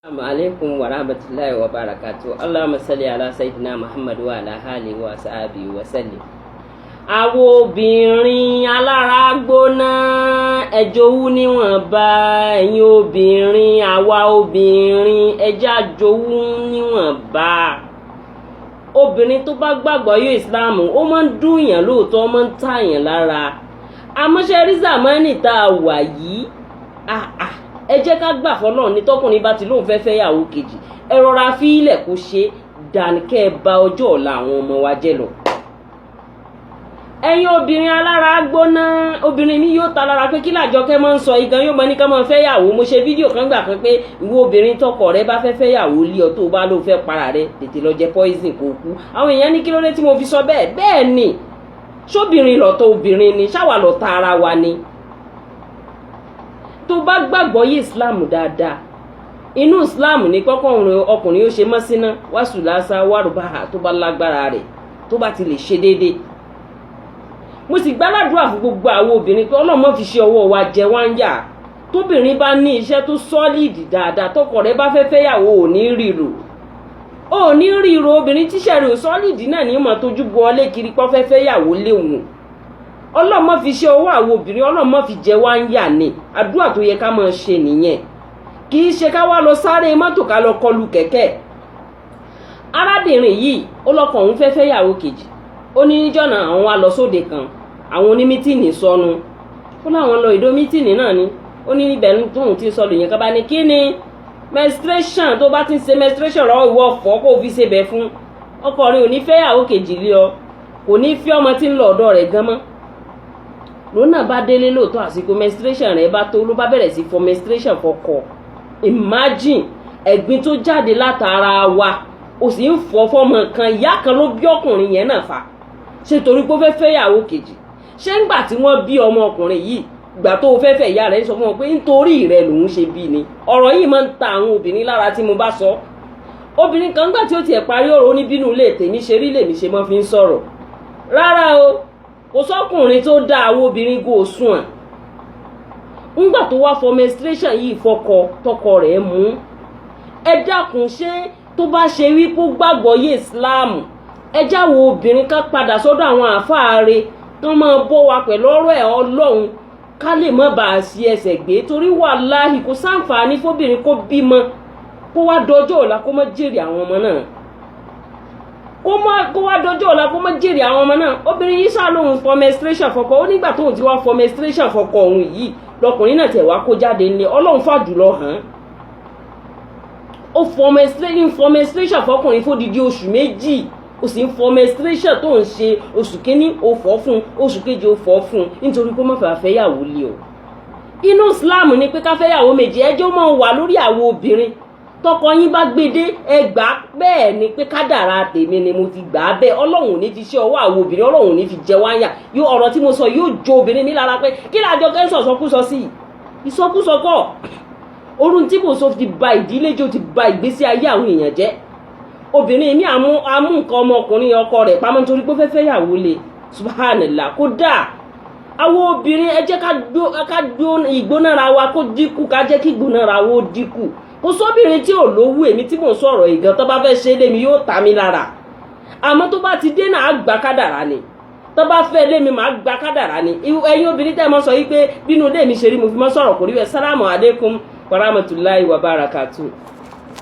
Alaikum wa rahmatullahi wa barakatuh. Allahumma salli ala sayyidina Muhammad wa ala alihi wa sahbihi wa sallim. Àwọn obìnrin Alaragbona ẹ jowú níwọ̀nba, ẹ̀yin obìnrin, àwa obìnrin ẹ já jowú níwọ̀nba. Obìnrin tó bá gbàgbọ́ yóò Islam ó máa ń dùn yàn lóòótọ́, ó máa ń tàyàn lára. Àmọ́ ṣe rí zamani tá a wà yìí, ẹ jẹ́ ká gbà fọ́lọ́run ní tọkùnrin bá ti lóun fẹ́ fẹ́ yàwó kejì, ẹ rọra fi ilẹ̀ kó ṣe dànkẹ́ ba ọjọ́ ọ̀la àwọn ọmọ wa jẹ́ lọ. Ẹ̀yin obìnrin Alaragbona, obìnrin mi yóò ta lára pé kí làjọkẹ́ máa ń sọ igan yóò máa ní ká máa fẹ́ yàwó. Mo ṣe fídíò kan gbà kan pé ìwọ obìnrin tọkọ rẹ bá fẹ́ fẹ́ yàwó lé ọ tó bá ló fẹ́ para rẹ tètè lọ jẹ poison kó kú. Àwọn èèyàn ní kí ló dé tí mo fi sọ bẹ́ẹ̀. Bẹ́ẹ̀ ni ṣóbìnrin lọ̀tọ̀ obìnrin ni, ṣáwa lọ̀tá ara wa ni. Tó bá gbàgbọ́ yé Islam dáadáa, inú Islam ní kọ́kọ́rùn ọkùnrin ó ṣe mọ́síná wàsùlásá wàrúbáhà tó bá lágbára rẹ̀ tó bá ti lè ṣe déédéé. Mo sì gbàládùá fún gbogbo àwọn obìnrin pé Ọlọ́run má fi ṣe ọwọ́ wa jẹ wá ń yà. Tóbìnrin bá ní iṣẹ́ tó sọ́lìdì dáadáa tọkọ rẹ̀ bá fẹ́ fẹ́yàwó ò ní ríro. Ò ní ríro, obìnrin tíṣẹ́ rẹ̀ ò sọ́lìdì náà ní mọ̀ tójú bọ ọlé kiri pọ́ fẹ́ fẹ́yàwó léwu. Ọlọ́run má fi ṣe ọwọ́ àwọn obìnrin, Ọlọ́run má fi jẹ wá ń yà ni. Àdúrà tó yẹ ká máa ṣe nìyẹn. Kì í ṣe ká wá lọ sáré mọ́tò ká lọ kọlù kẹ̀kẹ́. Arábìnrin yìí ó lọ́kọ òun fẹ́ fẹ́yàwó kejì. Ó ní níjọ́ náà àwọn wá lọ sóde kan, àwọn onímítìnì sọnù. Ó láwọn lọ ìdó mítìnì náà ni. Ó ní níbẹ̀ tóun ti sọlù yẹn ká bá ní kí ni menstruation, tó bá ti ń ṣe menstruation rọ ìwọ ọ̀fọ̀ kó fi ṣe bẹ̀ fún. Ọkọ rẹ̀ ò ní fẹ́yàwó kejì lé ọ, kò ní fi ọmọ tí ń lọ ọ̀dọ̀ rẹ̀ gan mọ́. Lónà bá délé lóòótọ́ àsìkò menstruation rẹ̀ bá tó ló bá bẹ̀rẹ̀ sí fọ menstruation fọkọ. Imagine ẹ̀gbin tó jáde látara wa, ó sì ń fọ fọmọ kan, ìyá kan ló bí ọkùnrin yẹn náà fà. Ṣé torí pé ó fẹ́ fẹ́yàwó kejì? Ṣé ńgbà tí wọ́n bí ọmọ ọkùnrin yìí, ìgbà tó fẹ́ fẹ́ ìyá rẹ̀ sọ fún wọn pé nítorí rẹ̀ lòun ṣe bí ni? Ọ̀rọ̀ yìí máa ń ta àwọn obìnrin lára tí mo bá sọ. Obìnrin kan gbà tí ó tiẹ̀ parí ọ̀rọ̀ oníbínú lè tèmi ṣe rí lèmi ṣe mọ́ fi ń sọ̀rọ̀. Rárá o, kò sọ́kùnrin tó dá àwọn obìnrin go sùn à. Ńgbà tó wá fọ menstruation yìí fọkọ tọkọ rẹ̀ mú. Ẹ dákun, ṣé tó bá ṣe wípé ó gbàgbọ́ yé Islam, ẹ jáwọ́ obìnrin ká padà sọ́dọ̀ àwọn àfáàre kán máa bọ́ wa pẹ̀lú ọ̀rọ̀ ẹ̀ Ọlọ́run ká lè má bàa sí ẹsẹ̀ gbé. Torí wàláhì kò sáǹfààní fóbìnrin kó bímọ kó wá dọjọ́ ọ̀la kó má jèrè àwọn ọmọ náà. Kó wá dọjọ́ ọ̀la kó má jèrè àwọn ọmọ náà. Obìnrin yìí ṣáà lóhun fọ menstruation fọkọ. Ó nígbà tóun ti wá fọ menstruation fọkọ òun yìí lọkùnrin náà tẹ̀ wá kó jáde ní Ọlọ́run fàjùlọ hàn. Ó fọ menstruation fọkùnrin fódìdí oṣù méjì. Ó sì ń fọ menstruation tó ń ṣe oṣù kínní ó fọ́ fún, oṣù kejì ó fọ́ fún, nítorí pé ó má fẹ́ fẹ́yàwó lé o. Inú Islam ni pé ká fẹ́yàwó méjì, ẹjọ́ máa wà lórí àwọn obìnrin. Tọkọ yín bá gbédé ẹgbà bẹ́ẹ̀ ni pé kádàrá tèmi ni mo ti gbà á bẹ́ẹ̀. Ọlọ́run ò ní fi ṣe ọwọ́ àwọn obìnrin, Ọlọ́run ò ní fi jẹ wáyà. Yóò ọ̀rọ̀ tí mo sọ yóò jó obìnrin ní lára pé kí lájọ kẹ́sọ̀ sọkúsọ sí ìsọkúsọ kọ́. Orun tí mo sọ ti ba ìdílé jẹ́, ó ti ba ìgbésí ayé àwọn èèyàn jẹ́. Obìnrin mi amú nǹkan ọmọkùnrin ọkọ rẹ̀ pamọ́ nítorí pé ó fẹ́ fẹ́yàwó lé. Subhanallah, kódà àwọn obìnrin ẹ jẹ́ ká gbó ìgbónára wa kó dínkù, ká jẹ́ kí ìgbónára wa ó dínkù. Kò sóbìnrin tí ò lówó, èmi tí mò ń sọ̀rọ̀ ìgan tó bá fẹ́ ṣe lé mi yóò ta mi lára. Àmọ́ tó bá ti dé náà á gba kádàrá ni. Tó bá fẹ́ lé mi máa gba kádàrá ni. Ẹ̀yin obìnrin tẹ́ mọ́ sọ yí pé bínú lé mi ṣe rí mo fi mọ́ sọ̀rọ̀ kò rí bẹ́ẹ̀. Assalamu alaikum wa rahmatullahi wa barakatuh.